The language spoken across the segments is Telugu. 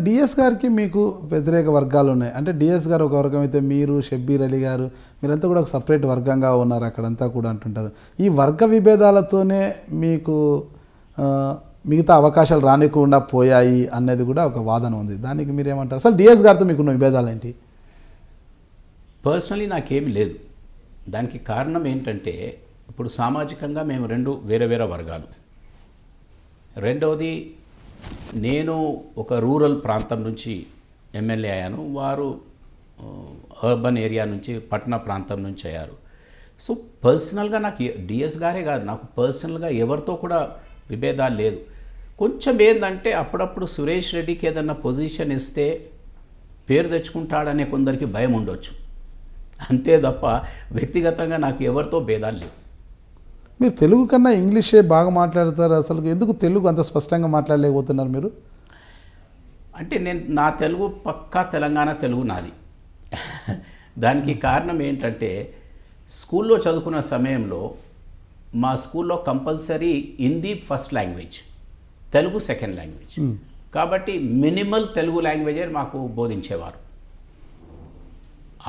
డిఎస్ గారికి మీకు వ్యతిరేక వర్గాలు ఉన్నాయి అంటే డిఎస్ గారు ఒక వర్గం అయితే మీరు షబ్బీర్ అలీ గారు మీరంతా కూడా ఒక సపరేట్ వర్గంగా ఉన్నారు అక్కడంతా కూడా అంటుంటారు. ఈ వర్గ విభేదాలతోనే మీకు మిగతా అవకాశాలు రానికుండా పోయాయి అనేది కూడా ఒక వాదన ఉంది. దానికి మీరేమంటారు? అసలు డిఎస్ గారితో మీకున్న విభేదాలు ఏంటి? పర్సనలీ నాకేమీ లేదు. దానికి కారణం ఏంటంటే ఇప్పుడు సామాజికంగా మేము రెండు వేరే వేరే వర్గాలు. రెండవది నేను ఒక రూరల్ ప్రాంతం నుంచి ఎమ్మెల్యే అయ్యాను, వారు అర్బన్ ఏరియా నుంచి పట్టణ ప్రాంతం నుంచి అయ్యారు. సో పర్సనల్గా నాకు డిఎస్ గారే కాదు, నాకు పర్సనల్గా ఎవరితో కూడా విభేదాలు లేదు. కొంచెం ఏంటంటే అప్పుడప్పుడు సురేష్ రెడ్డికి ఏదన్నా పొజిషన్ ఇస్తే పేరు తెచ్చుకుంటాడనే కొందరికి భయం ఉండొచ్చు, అంతే తప్ప వ్యక్తిగతంగా నాకు ఎవరితో భేదాలు లేవు. మీరు తెలుగు కన్నా ఇంగ్లీషే బాగా మాట్లాడతారు, అసలు ఎందుకు తెలుగు అంత స్పష్టంగా మాట్లాడలేకపోతున్నారు మీరు? అంటే నా తెలుగు పక్కా తెలంగాణ తెలుగు నాది. దానికి కారణం ఏంటంటే స్కూల్లో చదువుకున్న సమయంలో మా స్కూల్లో compulsory Hindi first language, Telugu second language. కాబట్టి మినిమల్ తెలుగు లాంగ్వేజే మాకు బోధించేవారు.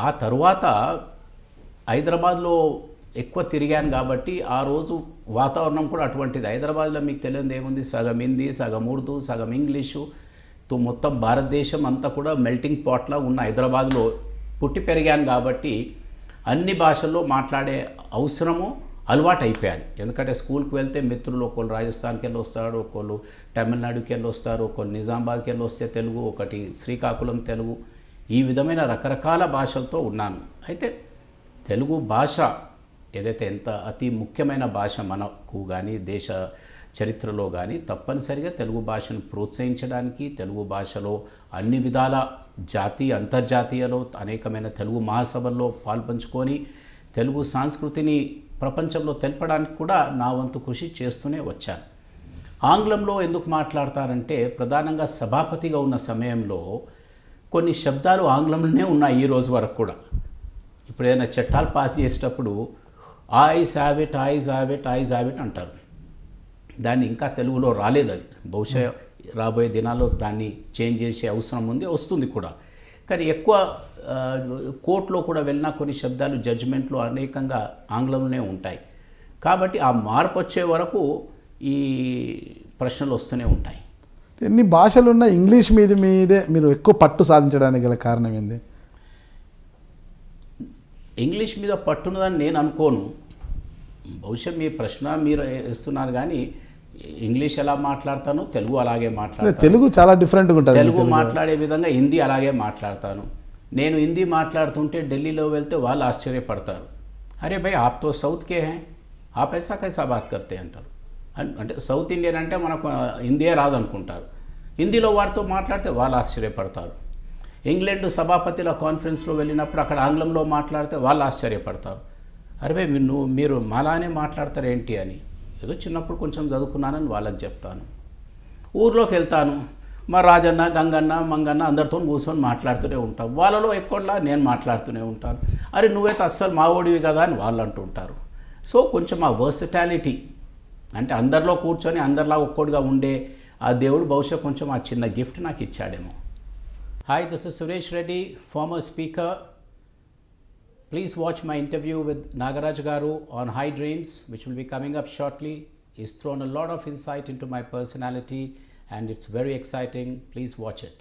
ఆ తరువాత హైదరాబాద్లో ఎక్కువ తిరిగాను కాబట్టి ఆ రోజు వాతావరణం కూడా అటువంటిది. హైదరాబాద్లో మీకు తెలియదు ఏముంది, సగం హిందీ, సగం ఉర్దూ, సగం ఇంగ్లీషు, మొత్తం భారతదేశం అంతా కూడా మెల్టింగ్ పాట్లా ఉన్న హైదరాబాద్లో పుట్టి పెరిగాను కాబట్టి అన్ని భాషల్లో మాట్లాడే అవసరము అలవాటు అయిపోయాలి. ఎందుకంటే స్కూల్కి వెళ్తే మిత్రులు ఒకళ్ళు రాజస్థాన్కి వెళ్ళి వస్తారు, ఒకళ్ళు తమిళనాడుకి వెళ్ళి వస్తారు, ఒకళ్ళు నిజామాబాద్కి వెళ్ళి వస్తే తెలుగు, ఒకటి శ్రీకాకుళం తెలుగు, ఈ విధమైన రకరకాల భాషలతో ఉన్నాను. అయితే తెలుగు భాష ఏదైతే ఎంత అతి ముఖ్యమైన భాష మనకు కానీ దేశ చరిత్రలో కానీ, తప్పనిసరిగా తెలుగు భాషను ప్రోత్సహించడానికి, తెలుగు భాషలో అన్ని విధాల జాతీయ అంతర్జాతీయలో అనేకమైన తెలుగు మహాసభల్లో పాల్పంచుకొని తెలుగు సంస్కృతిని ప్రపంచంలో తెలపడానికి కూడా నా వంతు కృషి చేస్తూనే వచ్చాను. ఆంగ్లంలో ఎందుకు మాట్లాడతారంటే ప్రధానంగా సభాపతిగా ఉన్న సమయంలో కొన్ని శబ్దాలు ఆంగ్లంలోనే ఉన్నాయి ఈ రోజు వరకు కూడా. ఇప్పుడు ఏదైనా చట్టాలు పాస్ చేసేటప్పుడు ice have it, ice have it, ice have it అంటారు. దాన్ని ఇంకా తెలుగులో రాలేదు. అది బహుశా రాబోయే దినాల్లో దాన్ని చేంజ్ చేసే అవసరం ఉంది, వస్తుంది కూడా. కానీ ఎక్కువ కోర్టులో కూడా వెళ్ళినా కొన్ని శబ్దాలు జడ్జిమెంట్లో అనేకంగా ఆంగ్లంలోనే ఉంటాయి. కాబట్టి ఆ మార్పు వచ్చే వరకు ఈ ప్రశ్నలు వస్తూనే ఉంటాయి. ఎన్ని భాషలున్నా ఇంగ్లీష్ మీదే మీరు ఎక్కువ పట్టు సాధించడానికి గల కారణం ఏంది? ఇంగ్లీష్ మీద పట్టున్నదని నేను అనుకోను. బహుశా మీ ప్రశ్న మీరు ఇస్తున్నారు, కానీ ఇంగ్లీష్ ఎలా మాట్లాడతాను, తెలుగు అలాగే మాట్లాడతాను. తెలుగు చాలా డిఫరెంట్గా ఉంటుంది. తెలుగు మాట్లాడే విధంగా హిందీ అలాగే మాట్లాడతాను. నేను హిందీ మాట్లాడుతుంటే ఢిల్లీలో వెళ్తే వాళ్ళు ఆశ్చర్యపడతారు, అరే భయ్ ఆప్ తో సౌత్ కే హై, ఆప్ ఐసా కైసా బాత్ కర్తే అంటారు. అంటే సౌత్ ఇండియన్ అంటే మనకు హిందీయే రాదనుకుంటారు. హిందీలో వారితో మాట్లాడితే వాళ్ళు ఆశ్చర్యపడతారు. ఇంగ్లాండ్ సభాపతిల కాన్ఫరెన్స్లో వెళ్ళినప్పుడు అక్కడ ఆంగ్లంలో మాట్లాడితే వాళ్ళు ఆశ్చర్యపడతారు, అరే భయ్ మీరు మాలానే మాట్లాడతారు ఏంటి అని. ఏదో చిన్నప్పుడు కొంచెం చదువుకున్నానని వాళ్ళకి చెప్తాను. ఊర్లోకి వెళ్తాను, మా రాజన్న, గంగన్న, మంగన్న అందరితో కూర్చొని మాట్లాడుతూనే ఉంటాం. వాళ్ళలో ఎక్కువలా నేను మాట్లాడుతూనే ఉంటాను. అరే నువ్వైతే అస్సలు మా ఓడివి కదా అని వాళ్ళు అంటూ ఉంటారు. సో కొంచెం ఆ వర్సటాలిటీ అంటే అందరిలో కూర్చొని అందరిలా ఒక్కోడిగా ఉండే ఆ దేవుడు బహుశా కొంచెం ఆ చిన్న గిఫ్ట్ నాకు ఇచ్చాడేమో. Hi, this is Suresh Reddy, former speaker. Please watch my interview with Nagaraj Garu on High Dreams, which will be coming up shortly. He's thrown a lot of insight into my personality and it's very exciting. Please watch it.